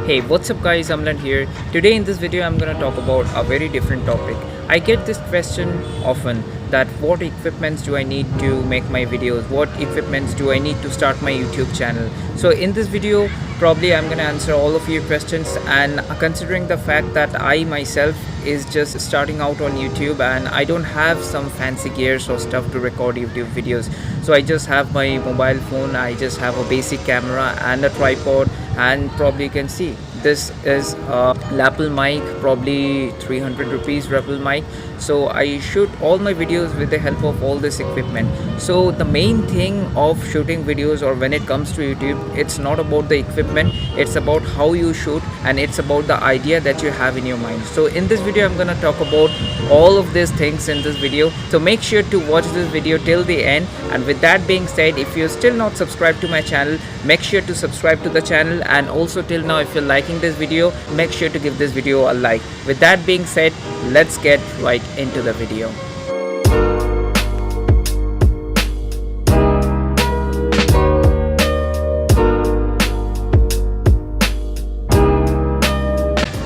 Hey, what's up guys, Amlan here. Today in this video I'm gonna talk about a very different topic. I get this question often that what equipments do I need to make my videos? What equipments do I need to start my YouTube channel? So in this video probably I'm gonna answer all of your questions, and considering the fact that I myself is just starting out on YouTube and I don't have some fancy gears or stuff to record YouTube videos. So I just have my mobile phone, I just have a basic camera and a tripod, and probably you can see this is a Lapel Mic, probably 300 rupees Lapel Mic. So I shoot all my videos with the help of all this equipment. So the main thing of shooting videos, or when it comes to YouTube, it's not about the equipment, it's about how you shoot, and it's about the idea that you have in your mind. So in this video I'm gonna talk about all of these things in this video, so make sure to watch this video till the end. And with that being said, if you're still not subscribed to my channel, make sure to subscribe to the channel, and also till now if you're liking this video, make sure to give this video a like. With that being said, let's get right into the video.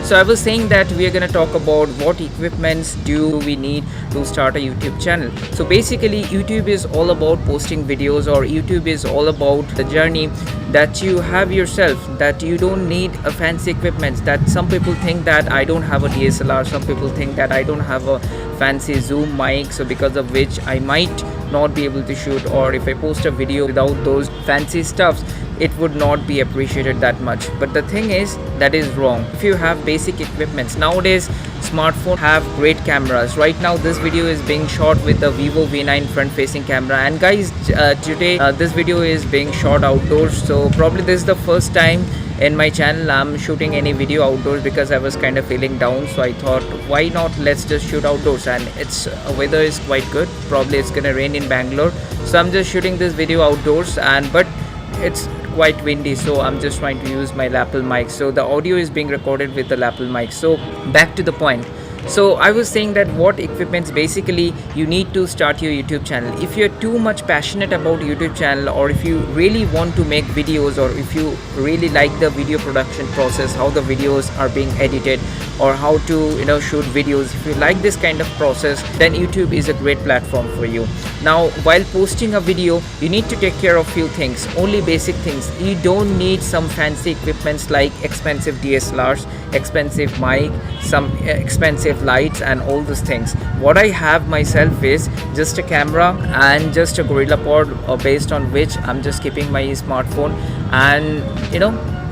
So I was saying that we are going to talk about what equipments do we need to start a YouTube channel. So basically YouTube is all about posting videos, or YouTube is all about the journey that you have yourself, that you don't need a fancy equipment. That some people think that I don't have a DSLR, some people think that I don't have a fancy Zoom mic, so because of which I might not be able to shoot, or if I post a video without those fancy stuffs, it would not be appreciated that much. But the thing is, that is wrong. If you have basic equipments, nowadays smartphones have great cameras. Right now this video is being shot with the Vivo V9 front facing camera, and guys, today this video is being shot outdoors. So probably this is the first time in my channel I'm shooting any video outdoors, because I was kind of feeling down. So I thought, why not, let's just shoot outdoors. And it's weather is quite good, probably it's gonna rain in Bangalore, so I'm just shooting this video outdoors. And but it's quite windy, so I'm just trying to use my lapel mic, so the audio is being recorded with the lapel mic. So back to the point. So I was saying that what equipments basically you need to start your YouTube channel. If you're too much passionate about YouTube channel, or if you really want to make videos, or if you really like the video production process, how the videos are being edited, or how to shoot videos, if you like this kind of process, then YouTube is a great platform for you. Now while posting a video, you need to take care of few things, only basic things. You don't need some fancy equipments like expensive DSLRs, expensive mic, some expensive lights and all those things. What I have myself is just a camera and just a GorillaPod, based on which I'm just keeping my smartphone, and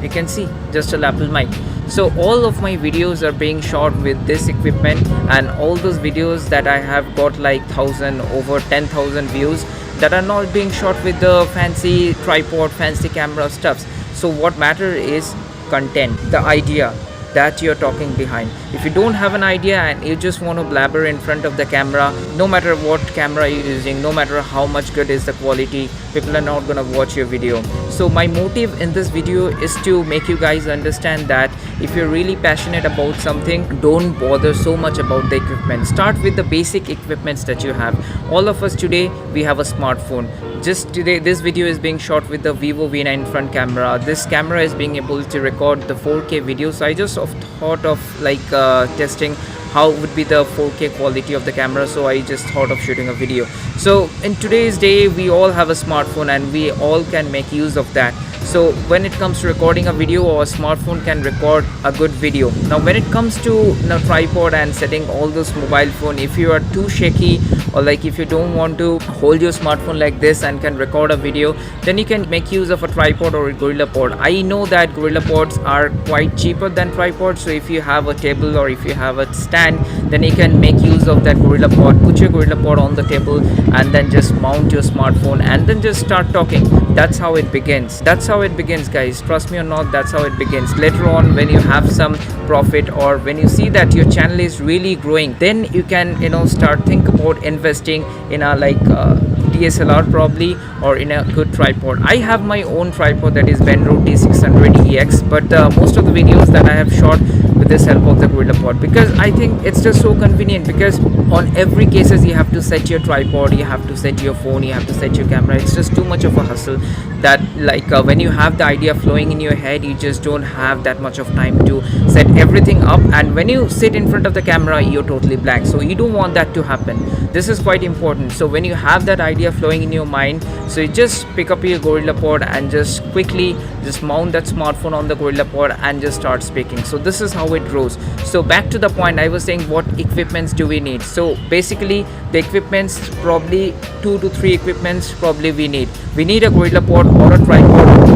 you can see just a lapel mic. So all of my videos are being shot with this equipment, and all those videos that I have got like over 10,000 views, that are not being shot with the fancy tripod, fancy camera stuffs. So what matter is content, the idea that you're talking behind. If you don't have an idea and you just want to blabber in front of the camera, no matter what camera you're using, no matter how much good is the quality, people are not gonna watch your video. So my motive in this video is to make you guys understand that if you're really passionate about something, don't bother so much about the equipment. Start with the basic equipments that you have. All of us today, we have a smartphone. Just today this video is being shot with the Vivo V9 front camera. This camera is being able to record the 4K video, so I just thought of testing how would be the 4K quality of the camera, so I just thought of shooting a video. So in today's day, we all have a smartphone and we all can make use of that. So when it comes to recording a video, or a smartphone can record a good video. Now when it comes to tripod and setting all those mobile phone, if you are too shaky, or like if you don't want to hold your smartphone like this and can record a video, then you can make use of a tripod or a GorillaPod. I know that GorillaPods are quite cheaper than tripods, so if you have a table or if you have a stand, then you can make use of that GorillaPod. Put your GorillaPod on the table and then just mount your smartphone and then just start talking. That's how it begins. That's how it begins, guys. Trust me or not, that's how it begins. Later on, when you have some profit, or when you see that your channel is really growing, then you can start think about investing in a DSLR probably, or in a good tripod. I have my own tripod, that is Benro T600EX, but most of the videos that I have shot with this help of the GorillaPod, because I think it's just so convenient. Because on every cases you have to set your tripod, you have to set your phone, you have to set your camera. It's just too much of a hustle that like when you have the idea flowing in your head, you just don't have that much of time to set everything up, and when you sit in front of the camera you're totally blank. So you don't want that to happen. This is quite important. So when you have that idea flowing in your mind, so you just pick up your Gorilla Pod and just quickly just mount that smartphone on the Gorilla Pod and just start speaking. So this is how it grows. So back to the point, I was saying what equipments do we need. So basically the equipments, probably 2 to 3 equipments probably we need. We need a Gorilla Pod or a tripod.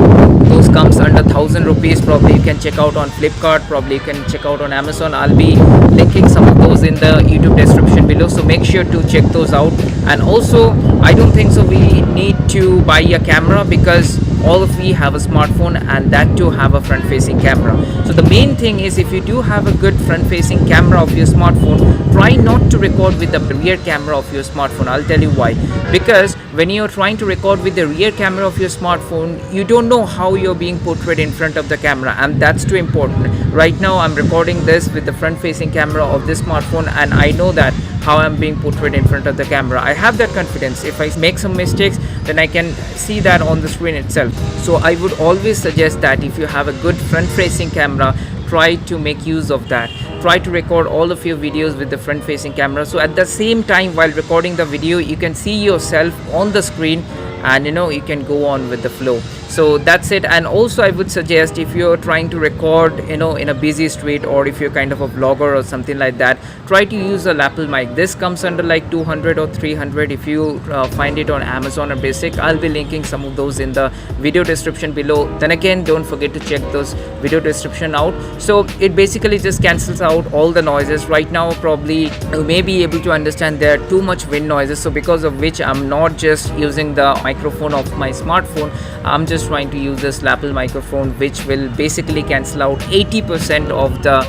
Those comes under 1,000 rupees. Probably you can check out on Flipkart, probably you can check out on Amazon. I'll be linking some of those in the YouTube description below, so make sure to check those out. And also I don't think so we need to buy a camera, because all of we have a smartphone, and that too have a front facing camera. So the main thing is, if you do have a good front facing camera of your smartphone, try not to record with the rear camera of your smartphone. I'll tell you why. Because when you're trying to record with the rear camera of your smartphone, you don't know how you're being portrayed in front of the camera, and that's too important. Right now I'm recording this with the front facing camera of this smartphone, and I know that how I'm being portrayed in front of the camera. I have that confidence. If I make some mistakes, then I can see that on the screen itself. So I would always suggest that if you have a good front facing camera, try to make use of that. Try to record all of your videos with the front facing camera, so at the same time while recording the video you can see yourself on the screen, and you can go on with the flow. So that's it. And also I would suggest, if you're trying to record in a busy street, or if you're kind of a vlogger or something like that, try to use a lapel mic. This comes under like 200 or 300 if you find it on Amazon or Basic. I'll be linking some of those in the video description below. Then again, don't forget to check those video description out. So it basically just cancels out all the noises. Right now probably you may be able to understand there are too much wind noises, so because of which I'm not just using the microphone of my smartphone, I'm just trying to use this Lapel microphone, which will basically cancel out 80% of the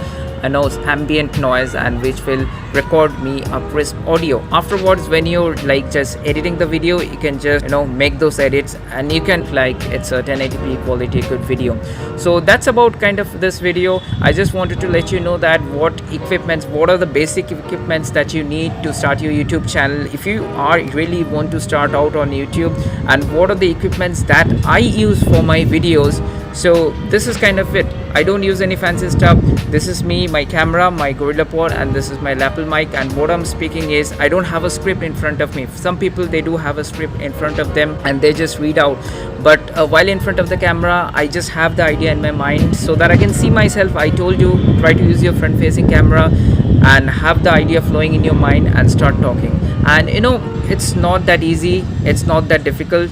ambient noise, and which will record me a crisp audio. Afterwards, when you're like just editing the video, you can just make those edits, and you can like it's a 1080p quality good video. So that's about kind of this video. I just wanted to let you know that what are the basic equipments that you need to start your YouTube channel if you are really want to start out on YouTube, and what are the equipments that I use for my videos. So this is kind of it. I don't use any fancy stuff. This is me, my camera, my Gorilla Pod, and this is my Lapel mic. And what I'm speaking is, I don't have a script in front of me. Some people, they do have a script in front of them and they just read out. But while in front of the camera, I just have the idea in my mind so that I can see myself. I told you, try to use your front facing camera and have the idea flowing in your mind and start talking. And it's not that easy, it's not that difficult.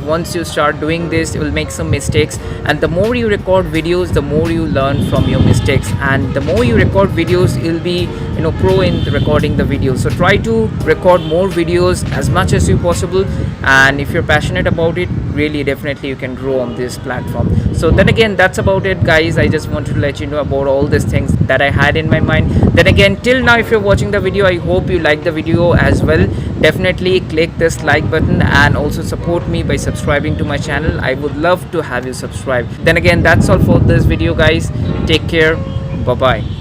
Once you start doing this, you will make some mistakes, and the more you record videos, the more you learn from your mistakes, and the more you record videos, you'll be pro in recording the videos. So try to record more videos as much as you possible, and if you're passionate about it, really definitely you can grow on this platform. So then again, that's about it, guys. I just wanted to let you know about all these things that I had in my mind. Then again, till now, if you're watching the video, I hope you like the video as well. Definitely click this like button and also support me by subscribing to my channel. I would love to have you subscribe. Then again, that's all for this video, guys. Take care. Bye bye.